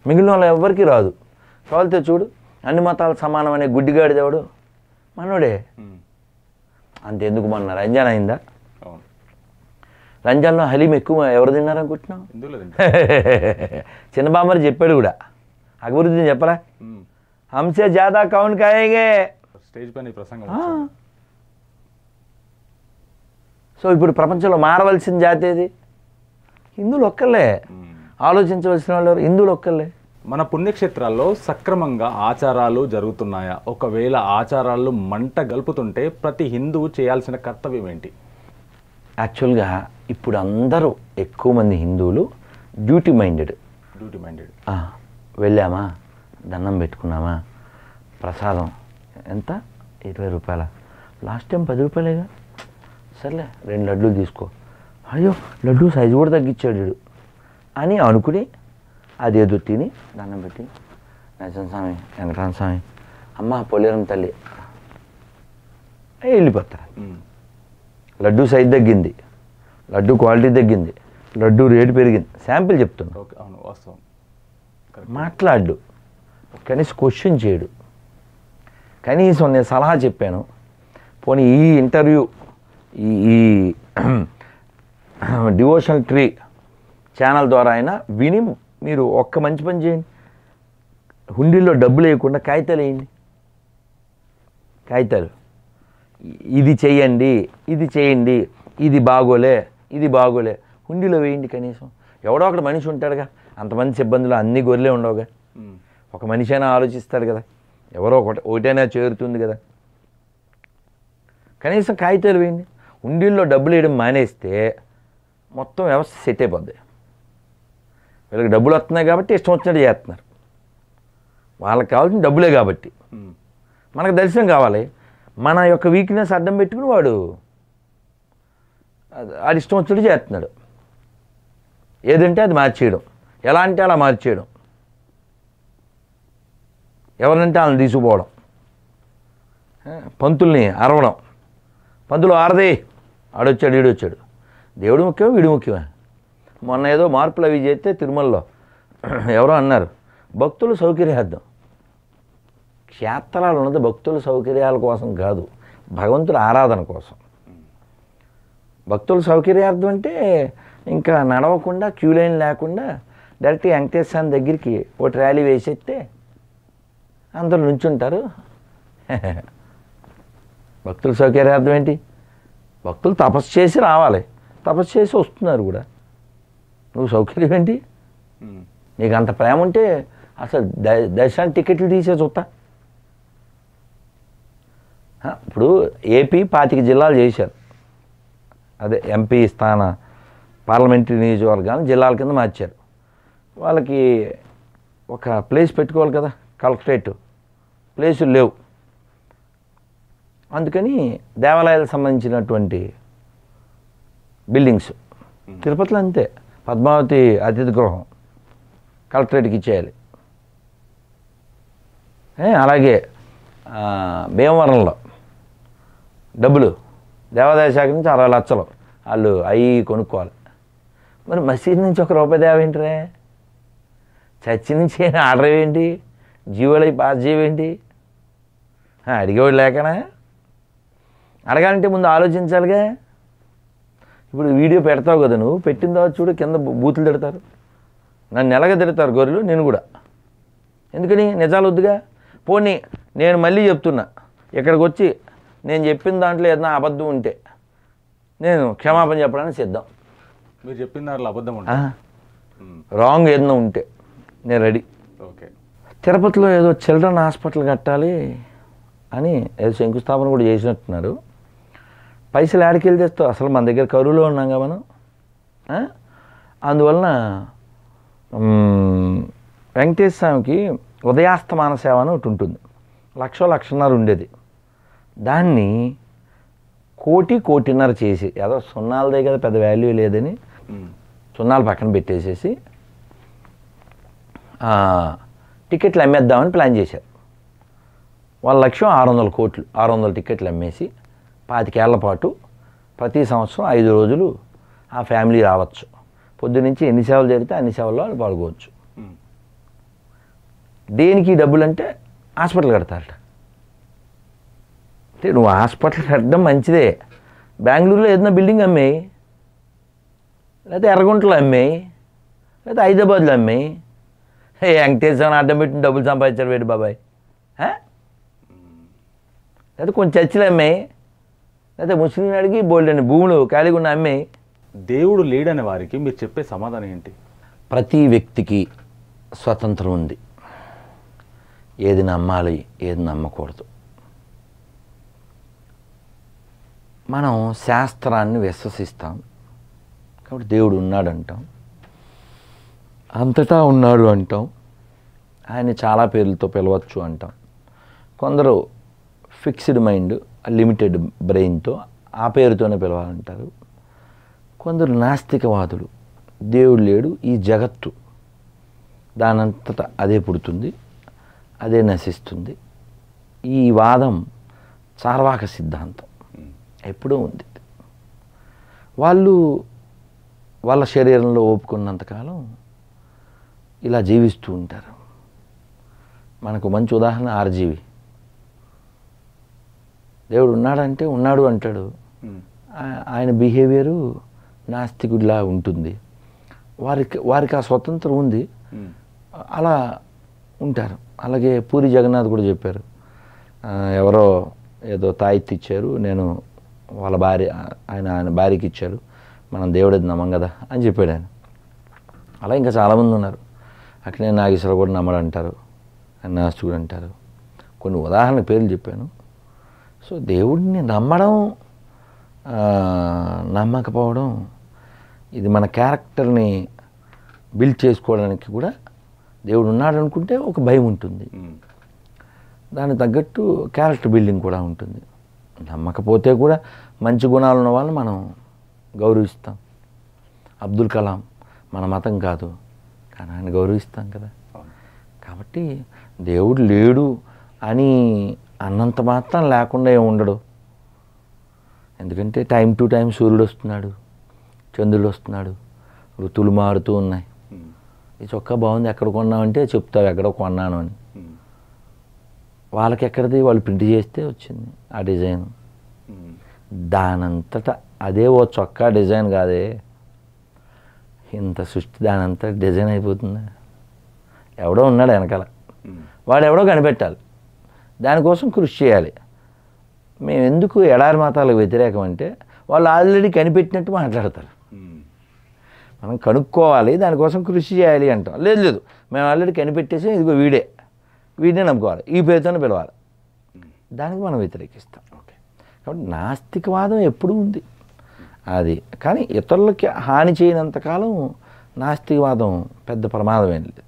మిగిలిన వాళ్ళు ఎవరికి రాదు. కావాలితే చూడు, అన్ని మతాలు సమానం అనే గుడ్డిగాడి దేవుడు మనోడే. అంతెందుకు మొన్న రంజాన్ అయిందా? రంజాన్లో హలీం ఎక్కువ ఎవరు తిన్నారనుకుంటున్నావు? చిన్న బామ్మరి చెప్పాడు కూడా, అక్బరుద్దీన్ చెప్పరా, హంసే జాదా కౌన్ కాయేగే స్టేజ్ పైన ప్రసంగం. సో ఇప్పుడు ప్రపంచంలో మారవలసిన జాతి ఏది? హిందువులు ఒక్కళ్ళే. ఆలోచించవలసిన వాళ్ళు హిందువులు ఒక్కళ్ళే. మన పుణ్యక్షేత్రాల్లో సక్రమంగా ఆచారాలు జరుగుతున్నాయా? ఒకవేళ ఆచారాలు మంట గలుపుతుంటే ప్రతి హిందువు చేయాల్సిన కర్తవ్యం ఏంటి? యాక్చువల్గా ఇప్పుడు అందరూ ఎక్కువ మంది హిందువులు డ్యూటీ మైండెడ్. వెళ్ళామా, దండం పెట్టుకున్నామా, ప్రసాదం ఎంత 20 రూపాయల, లాస్ట్ టైం 10 రూపాయలేగా, సర్లే 2 లడ్డూలు తీసుకో, అయ్యో లడ్డూ సైజు కూడా తగ్గించాడు అని అనుకుని అదేదో తిని దండం పెట్టి నరసింహ స్వామి, వెంకటరమణ స్వామి, అమ్మ పోలేరం తల్లి వెళ్ళిపోతారు. లడ్డూ సైజు తగ్గింది, లడ్డూ క్వాలిటీ తగ్గింది, లడ్డూ రేటు పెరిగింది, శాంపిల్ చెప్తున్నా. మాట్లాడు, కనీసం క్వశ్చన్ చేయడు. కనీసం నేను సలహా చెప్పాను, పోనీ ఈ ఇంటర్వ్యూ ఈ డివోషనల్ ట్రీ ఛానల్ ద్వారా అయినా విని మీరు ఒక్క మంచి పని చేయండి. హుండీల్లో డబ్బులు వేయకుండా కాగితాలు వేయండి. కాగితాలు, ఇది చేయండి, ఇది చేయండి, ఇది బాగోలే, ఇది బాగోలే, హుండీలో వేయండి. కనీసం ఎవడో అక్కడ మనిషి ఉంటాడుగా, అంతమంది సిబ్బందులు అన్ని గొర్రెలే ఉండవుగా, ఒక మనిషి అయినా ఆలోచిస్తాడు కదా, ఎవరో ఒకటైనా చేరుతుంది కదా. కనీసం కాగితాలు వేయండి. హుండీల్లో డబ్బులు వేయడం మానేస్తే మొత్తం వ్యవస్థ సెట్ అయిపోద్ది. వీళ్ళకి డబ్బులు వస్తున్నాయి కాబట్టి ఇష్టం వచ్చినట్టు చేస్తున్నారు. వాళ్ళకి కావాల్సిన డబ్బులే కాబట్టి. మనకు దర్శనం కావాలి. మన యొక్క వీక్నెస్ అడ్డం పెట్టుకుని వాడు ఇష్టం వచ్చినట్టు చేస్తున్నాడు. ఏదంటే అది మార్చేయడం, ఎలా అంటే అలా మార్చేయడం, ఎవరంటే వాళ్ళని తీసుకుపోవడం, పంతుల్ని అరవడం, పంతులు ఆరదే, ఆడొచ్చాడు ఈడొచ్చాడు, దేవుడు ముఖ్యమా వీడు ముఖ్యమా? మొన్న ఏదో మార్పులు అవి చేస్తే తిరుమలలో ఎవరో అన్నారు, భక్తుల సౌకర్యార్థం. క్షేత్రాలు ఉన్నది భక్తుల సౌకర్యాల కోసం కాదు, భగవంతుల ఆరాధన కోసం. భక్తుల సౌకర్యార్థం అంటే ఇంకా నడవకుండా, క్యూ లైన్ లేకుండా డైరెక్ట్గా వెంకటేశ్వర దగ్గరికి ఒక ర్యాలీ వేసేస్తే అందరూ నుంచుంటారు. భక్తుల సౌకర్యార్థం ఏంటి? భక్తులు తపస్సు చేసి రావాలి, తపస్సు చేసి వస్తున్నారు కూడా. నువ్వు సౌకర్యం ఏంటి? నీకు అంత ప్రేమ ఉంటే అసలు దర్శనానికి టికెట్లు తీసే చూస్తా. ఇప్పుడు ఏపీ 25 జిల్లాలు చేశారు. అదే ఎంపీ స్థాన పార్లమెంటరీ నియోజకవర్గాలను జిల్లాల కింద మార్చారు. వాళ్ళకి ఒక ప్లేస్ పెట్టుకోవాలి కదా, కలెక్టరేట్ ప్లేసులు లేవు. అందుకని దేవాలయాలకు సంబంధించినటువంటి బిల్డింగ్స్ తిరుపతిలో అంతే, పద్మావతి అతిథి గృహం కలెక్టరేట్కి ఇచ్చేయాలి. అలాగే భీమవరంలో డబ్బులు దేవాదాయ శాఖ నుంచి 60 లక్షలు వాళ్ళు అవి కొనుక్కోవాలి. మరి మసీద్ నుంచి ₹1 దేవేంటిరే? చర్చి నుంచి ఆర్డర్ ఏంటి? జీవోలు పాస్ చేయవేంటి? అడిగేవాడు లేకనా? అడగాలంటే ముందు ఆలోచించాలిగా. ఇప్పుడు వీడియో పెడతావు కదా, నువ్వు పెట్టిన తర్వాత చూడు కింద బూతులు తిడతారు, నన్ను ఎలాగ తిడతారు గొర్రెలు, నేను కూడా. ఎందుకని? నిజాలు వద్దుగా. పోనీ నేను మళ్ళీ చెప్తున్నా, ఇక్కడికి వచ్చి నేను చెప్పిన దాంట్లో ఏదైనా అబద్ధం ఉంటే నేను క్షమాపణ చెప్పడానికి సిద్ధం. మీరు చెప్పిన దాంట్లో అబద్ధం ఉంటే, రాంగ్ ఏదైనా ఉంటే నేను రెడీ. ఓకే. తిరుపతిలో ఏదో చిల్డ్రన్ హాస్పిటల్ కట్టాలి అని ఏదో శంకుస్థాపన కూడా చేసినట్టున్నారు. పైసలు ఆడికెళ్ళి తెస్తావు? అసలు మన దగ్గర కరువులో ఉన్నాగా మనం. అందువలన వెంకటేశ్వర స్వామికి ఉదయాస్తమాన సేవ అని ఒకటి ఉంటుంది, 1,00,000-1,50,000 ఉండేది. దాన్ని 1,00,00,000-1,50,000 చేసి, ఏదో సున్నాలదే కదా పెద్ద వాల్యూ లేదని సున్నాలు పక్కన పెట్టేసేసి టికెట్లు అమ్మేద్దామని ప్లాన్ చేశారు. వాళ్ళ లక్ష్యం 600 కోట్లు, 600 టికెట్లు అమ్మేసి 25 ఏళ్ల పాటు ప్రతి సంవత్సరం 5 రోజులు ఆ ఫ్యామిలీ రావచ్చు. పొద్దునుంచి ఎన్ని సేవలు జరిగితే అన్ని సేవల్లో వాళ్ళు పాల్గొవచ్చు. దేనికి డబ్బులు అంటే హాస్పిటల్ కడతారట. అంటే నువ్వు హాస్పిటల్ కట్టడం మంచిదే, బెంగళూరులో ఏదైనా బిల్డింగ్ అమ్మేయి, లేకపోతే ఎర్రగుంటలో అమ్మేయి, లేకపోతే హైదరాబాద్లో అమ్మేయి. వెంకటేశ్వరం అడ్డం పెట్టిన డబ్బులు సంపాదించారు వేడు బాబాయ్. లేకపోతే కొంచెం చర్చిలు అమ్మాయి, లేకపోతే ముస్లిం అడిగి బోల్డ్ అని భూములు ఖాళీగా ఉన్న అమ్మాయి. దేవుడు లేడనే వారికి మీరు చెప్పే సమాధానం ఏంటి? ప్రతి వ్యక్తికి స్వతంత్రం ఉంది, ఏది నమ్మాలి ఏది నమ్మకూడదు. మనం శాస్త్రాన్ని విశ్వసిస్తాం కాబట్టి దేవుడు ఉన్నాడు అంటాం, అంతటా ఉన్నాడు అంటాం, ఆయన్ని చాలా పేర్లతో పిలవచ్చు అంటాం. కొందరు ఫిక్స్డ్ మైండ్, లిమిటెడ్ బ్రెయిన్తో ఆ పేరుతోనే పిలవాలంటారు. కొందరు నాస్తికవాదులు, దేవుడు లేడు, ఈ జగత్తు దానంతటా అదే పుడుతుంది, అదే నశిస్తుంది. ఈ వాదం చార్వాక సిద్ధాంతం ఎప్పుడూ ఉంది. వాళ్ళు వాళ్ళ శరీరంలో ఓపుకున్నంతకాలం ఇలా జీవిస్తూ ఉంటారు. మనకు మంచి ఉదాహరణ ఆర్జీవి. దేవుడు ఉన్నాడంటే ఉన్నాడు అంటాడు, ఆయన బిహేవియరు నాస్తికుడిలా ఉంటుంది. వారికి ఆ స్వతంత్రం ఉంది, అలా ఉంటారు. అలాగే పూరి జగన్నాథ్ కూడా చెప్పారు, ఎవరో ఏదో తాయిత్తు ఇచ్చారు, నేను వాళ్ళ భార్య ఆయన భార్యకి ఇచ్చారు, మనం దేవుడిది నమ్మం కదా అని చెప్పాడు ఆయన. అలా ఇంకా చాలామంది ఉన్నారు. అట్లనే నాగేశ్వర కూడా నమ్మడు అంటారు, నాస్తికుడు అంటారు. కొన్ని ఉదాహరణ పేర్లు చెప్పాను. సో దేవుడిని నమ్మడం నమ్మకపోవడం ఇది మన క్యారెక్టర్ని బిల్డ్ చేసుకోవడానికి కూడా. దేవుడు ఉన్నాడు అనుకుంటే ఒక భయం ఉంటుంది, దానికి తగ్గట్టు క్యారెక్టర్ బిల్డింగ్ కూడా ఉంటుంది. నమ్మకపోతే కూడా మంచి గుణాలు ఉన్న వాళ్ళని మనం గౌరవిస్తాం. అబ్దుల్ కలాం మన మతం కాదు, కానీ ఆయన గౌరవిస్తాం కదా. కాబట్టి దేవుడు లేడు అని అన్నంత మాత్రం లేకుండా ఏమి ఉండడు. ఎందుకంటే టైం టు టైం సూర్యుడు వస్తున్నాడు, చంద్రుడు వస్తున్నాడు, ఋతువులు మారుతూ ఉన్నాయి. ఈ చొక్కా బాగుంది, ఎక్కడ కొన్నామంటే చెప్తావు ఎక్కడో కొన్నాను అని. వాళ్ళకి ఎక్కడిది, వాళ్ళు ప్రింట్ చేస్తే వచ్చింది ఆ డిజైన్. దానంతటా అదే ఓ చొక్కా డిజైన్ కాదే, ఇంత సృష్టి దానంతటా డిజైన్ అయిపోతుంది. ఎవడో ఉన్నాడు వెనకాల, వాడు ఎవడో కనిపెట్టాలి, దానికోసం కృషి చేయాలి. మేము ఎందుకు ఎడారి మతాలకు వ్యతిరేకం అంటే వాళ్ళు ఆల్రెడీ కనిపెట్టినట్టు మాట్లాడతారు. మనం కనుక్కోవాలి, దానికోసం కృషి చేయాలి అంటాం. లేదు మేము ఆల్రెడీ కనిపెట్టేసి ఇదిగో వీడినే నమ్ముకోవాలి, ఈ పేరుతోనే పిలవాలి, దానికి మనం వ్యతిరేకిస్తాం. ఓకే, కాబట్టి నాస్తికవాదం ఎప్పుడూ ఉంది అది. కానీ ఇతరులకి హాని చేయనంతకాలం నాస్తికవాదం పెద్ద ప్రమాదం ఏం లేదు.